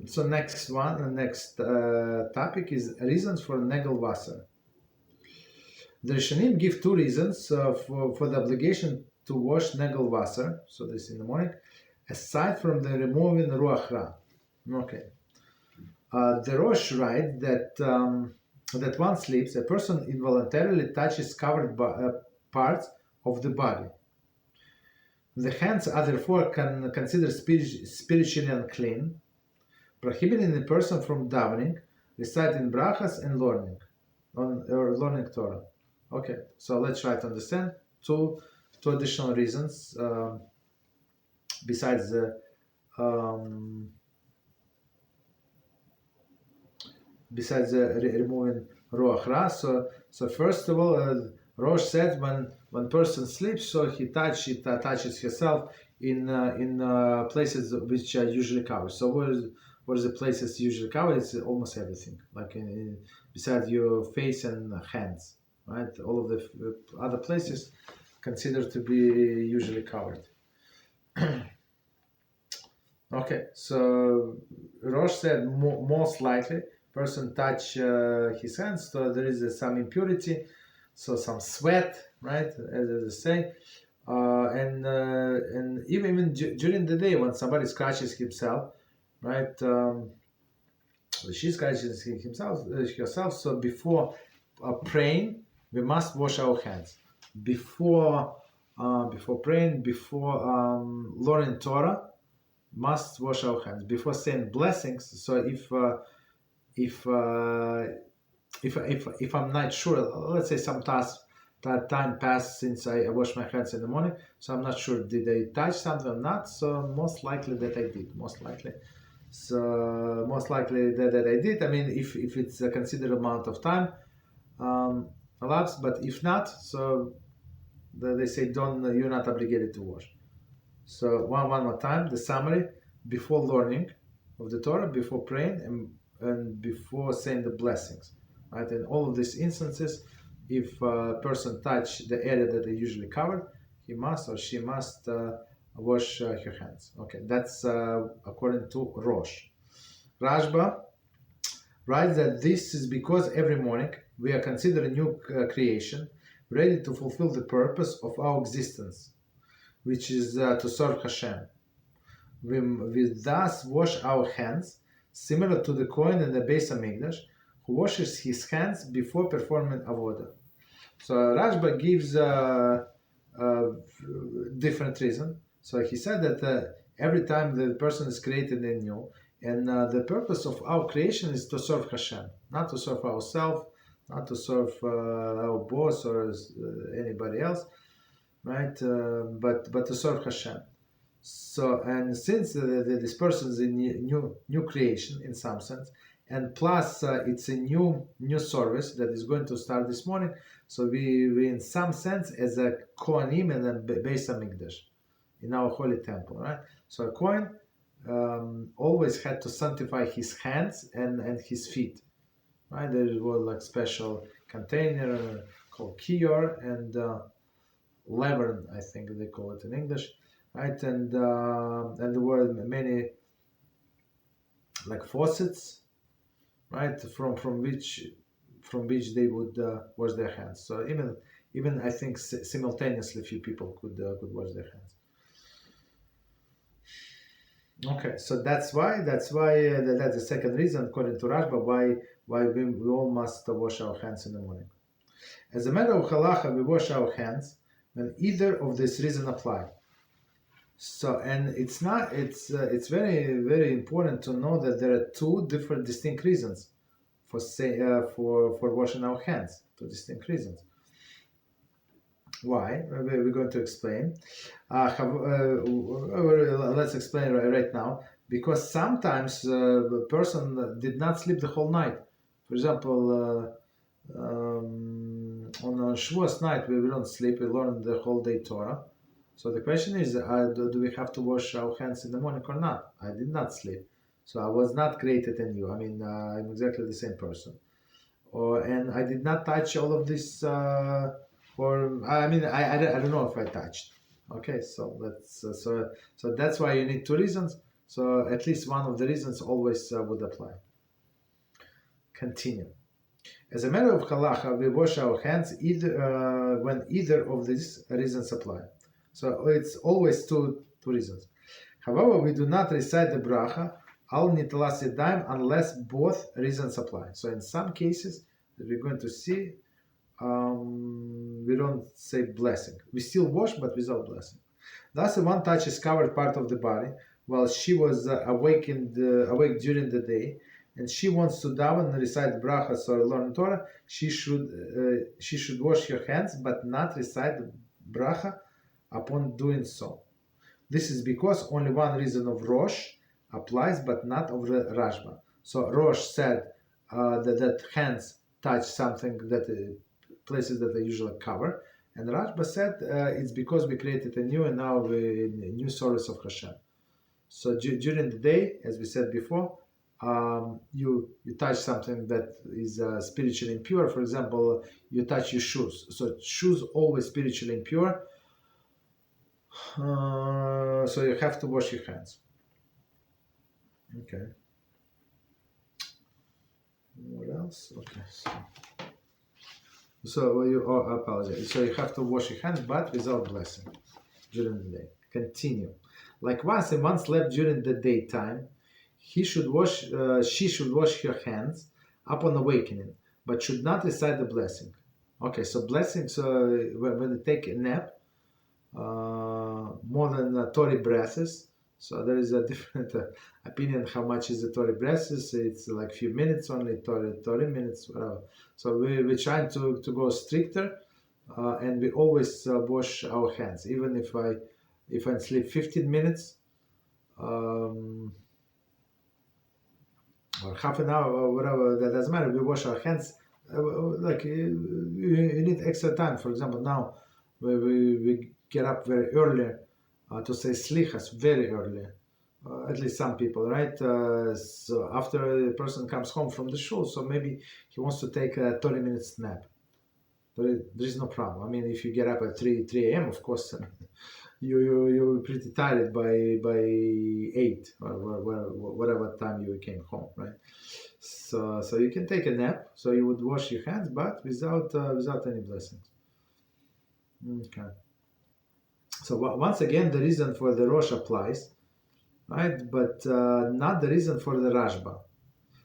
So next topic is reasons for Negel Vasser. The Rishonim give two reasons for the obligation to wash Negel Vasser, so this in the morning, aside from the removing Ruach Ra. Okay. The Rosh write that one sleeps, a person involuntarily touches covered parts of the body. The hands are therefore considered spiritually unclean, prohibiting the person from davening, reciting Brachos, and learning Torah. Okay, so let's try to understand two additional reasons besides the removing Ruach Ra. So first of all, Rosh said when person sleeps, so he touches himself in places which are usually covered. So what is the places usually covered? It's almost everything, like besides your face and hands, right? All of the other places considered to be usually covered. Okay, so Rosh said most likely person touch his hands, so there is some impurity, so some sweat, right, as they say, and even during the day when somebody scratches himself, right, she scratches herself. So before praying, we must wash our hands. Before praying, before learning Torah, must wash our hands. Before saying blessings, so if I'm not sure, let's say some time passed since I washed my hands in the morning, so I'm not sure did I touch something or not. So most likely that I did. Most likely that I did. I mean, if it's a considerable amount of time elapsed, but if not, so they say you're not obligated to wash. So one more time, the summary: before learning of the Torah, before praying, and before saying the blessings, right? In all of these instances, if a person touch the area that they usually covered, he must or she must wash her hands. Okay, that's according to Rosh. Rashba writes that this is because every morning we are considered a new creation, ready to fulfill the purpose of our existence, which is to serve Hashem. We thus wash our hands, similar to the Kohen in the Beis Hamikdash, who washes his hands before performing avodah. So Rashba gives a different reason. So he said that every time the person is created anew, and the purpose of our creation is to serve Hashem, not to serve ourselves, not to serve our boss or anybody else, right? But to serve Hashem. So, and since this person is a new creation in some sense, and plus it's a new service that is going to start this morning, so we in some sense as a Kohanim and a Beis Hamikdash in our holy temple, right? So a Kohen always had to sanctify his hands and his feet, right? There was like special container called Shiur and lever, I think they call it in English. Right, and there were many like faucets, right, from which they would wash their hands. So even I think simultaneously few people could wash their hands. Okay, so that's why that's the second reason according to Rashba why we all must wash our hands in the morning. As a matter of halacha, we wash our hands when either of these reasons apply. So, and it's very, very important to know that there are two different distinct reasons for washing our hands. Two distinct reasons. Why? We're going to explain. Let's explain right now. Because sometimes the person did not sleep the whole night. For example, on a Shabbos night we don't sleep. We learn the whole day Torah. So the question is, do we have to wash our hands in the morning or not? I did not sleep, so I was not created anew. I mean, I'm exactly the same person. And I did not touch all of this, I don't know if I touched. Okay, so that's so that's why you need two reasons. So at least one of the reasons always would apply. Continue. As a matter of halacha, we wash our hands when either of these reasons apply. So it's always two reasons. However, we do not recite the bracha al nitalas yadayim unless both reasons apply. So in some cases that we're going to see, we don't say blessing. We still wash, but without blessing. Thus, one touches covered part of the body while she was awake during the day, and she wants to daven and recite brachos or learn Torah. She should wash her hands, but not recite the bracha upon doing so. This is because only one reason of Rosh applies, but not of the Rashba. So Rosh said that hands touch something places that they usually cover, and Rashba said it's because we created a new and now a new service of Hashem. So during the day, as we said before, you touch something that is spiritually impure. For example, you touch your shoes. So shoes always spiritually impure. So you have to wash your hands. Okay. What else? Okay. So you apologize. So you have to wash your hands, but without blessing during the day. Continue. Likewise, if one slept during the daytime, she should wash her hands upon awakening, but should not recite the blessing. Okay, so blessing. So when you take a nap, more than 30 breaths. So there is a different opinion how much is the 30 breaths. It's like few minutes only, 30 minutes, whatever. So we're trying to go stricter, and we always wash our hands. Even if I sleep 15 minutes, or half an hour, or whatever, that doesn't matter. We wash our hands. You need extra time. For example, now we get up very early to say slichas very early. At least some people, right? So after a person comes home from the shul, so maybe he wants to take a 30 minutes nap. There is no problem. I mean, if you get up at 3 a.m., of course, you're pretty tired by 8 or whatever time you came home, right? So you can take a nap. So you would wash your hands, but without any blessings. Okay. So once again, the reason for the Rosh applies, right? But not the reason for the Rashba,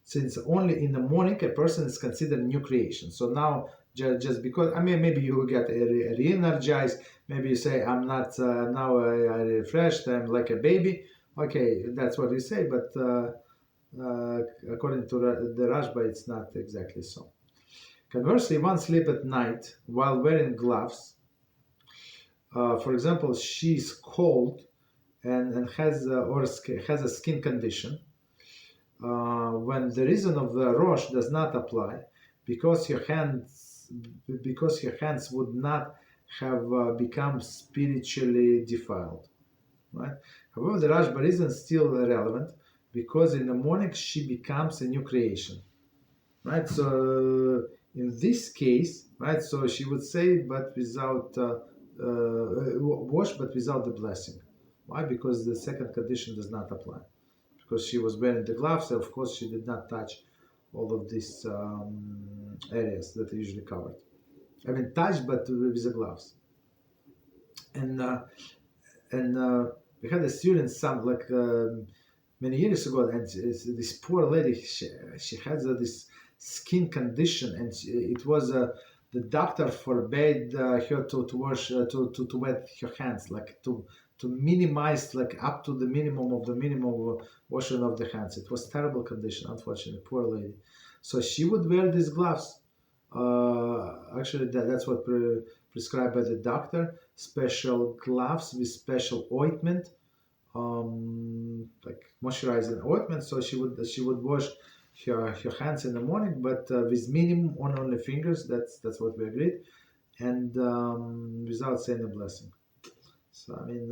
since only in the morning a person is considered new creation. So now, just because, I mean, maybe you will get re-energized. Maybe you say, I'm not, now I refreshed, I'm like a baby. Okay, that's what you say, but according to the Rashba, it's not exactly so. Conversely, one sleep at night while wearing gloves. For example, she's cold and has a skin condition. When the reason of the Rosh does not apply, because your hands would not have become spiritually defiled, right? However, the Rashba reason is still relevant because in the morning she becomes a new creation, right? So in this case, right? So she would say, but without wash, but without the blessing. Why? Because the second condition does not apply. Because she was wearing the gloves, so of course she did not touch all of these areas that are usually covered. I mean, touched, but with the gloves. And we had a student, many years ago, and this poor lady, she had this skin condition, and it was the doctor forbade her to wash to wet her hands, like to minimize, like up to the minimum of the minimum washing of the hands. It was terrible condition, unfortunately, poor lady. So she would wear these gloves. Actually, that's what prescribed by the doctor. Special gloves with special ointment, like moisturizing ointment. So she would wash her hands in the morning, but with minimum on only fingers. That's what we agreed, and without saying a blessing. So I mean,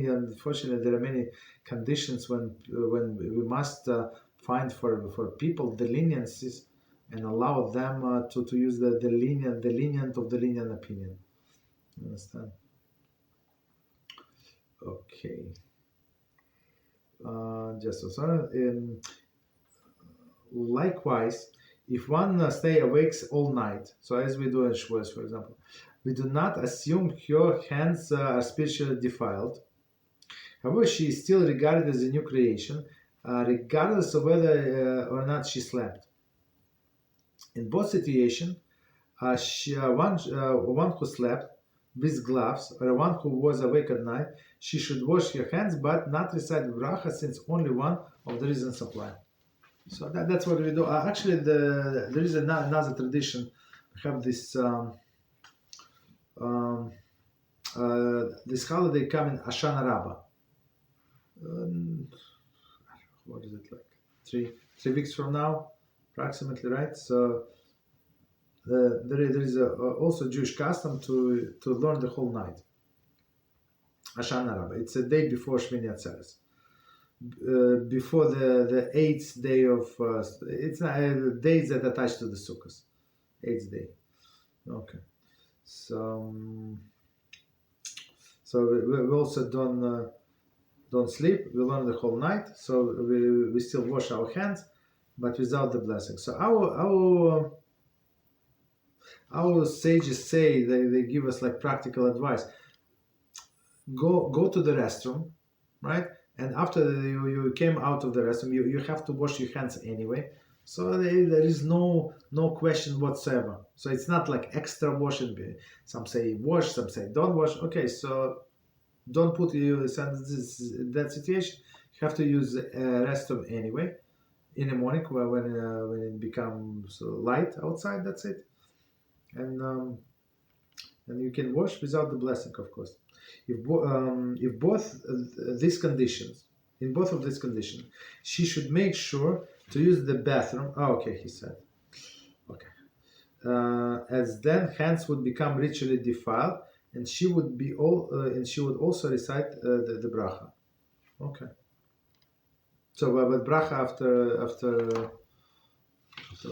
unfortunately, there are many conditions when we must find for people the leniencies and allow them to use the lenient opinion. You understand? Okay. Just a second. Likewise, if one stay awake all night, so as we do in Shabbos, for example, we do not assume her hands are spiritually defiled. However, she is still regarded as a new creation, regardless of whether or not she slept. In both situations, one who slept with gloves or one who was awake at night, she should wash her hands but not recite Brachos, since only one of the reasons apply. So that's what we do. Actually, there is another tradition. We have this this holiday coming, Ashana Rabbah. What is it, like 3 weeks from now, approximately, right? So there is also Jewish custom to learn the whole night. Ashana Rabbah. It's a day before Shmini Atzeres. Before the 8th day of it's not days that attach to the Sukkot. 8th day. Okay. So we also don't sleep. We learn the whole night. So we still wash our hands, but without the blessing. So our sages say, they give us like practical advice. Go to the restroom, right? And after you came out of the restroom, you have to wash your hands anyway. So there is no question whatsoever. So it's not like extra washing. Some say wash, some say don't wash. Okay, so don't put yourself in that situation. You have to use the restroom anyway in the morning when it becomes light outside. That's it. And you can wash without the blessing, of course. If both these conditions, in both of these conditions, she should make sure to use the bathroom. Oh, okay, he said. Okay. As then hands would become ritually defiled, and she would also recite the bracha. Okay. So, but bracha after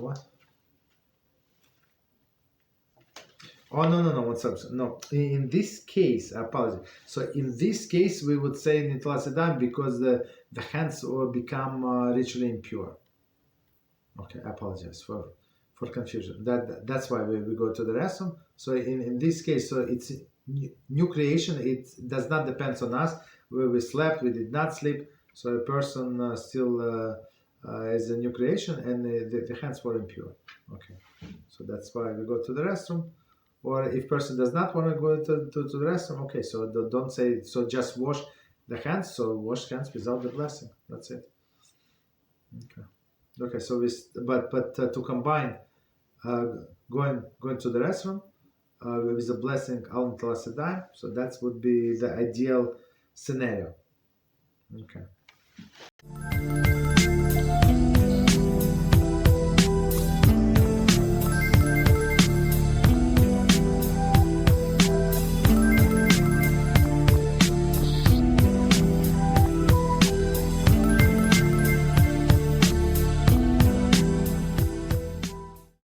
what? Oh, no, one second. No, in this case, I apologize. So in this case, we would say Nitlas Adam because the hands will become ritually impure. Okay, I apologize for confusion. That's why we go to the restroom. So in this case, so it's new creation. It does not depend on us. We slept, we did not sleep. So a person still is a new creation, and the hands were impure. Okay, so that's why we go to the restroom. Or if person does not want to go to the restroom, okay, so don't say, so just wash the hands, so wash hands without the blessing. That's it. Okay, so but to combine going to the restroom with the blessing al Nitlas Yadayim, so that would be the ideal scenario. Okay.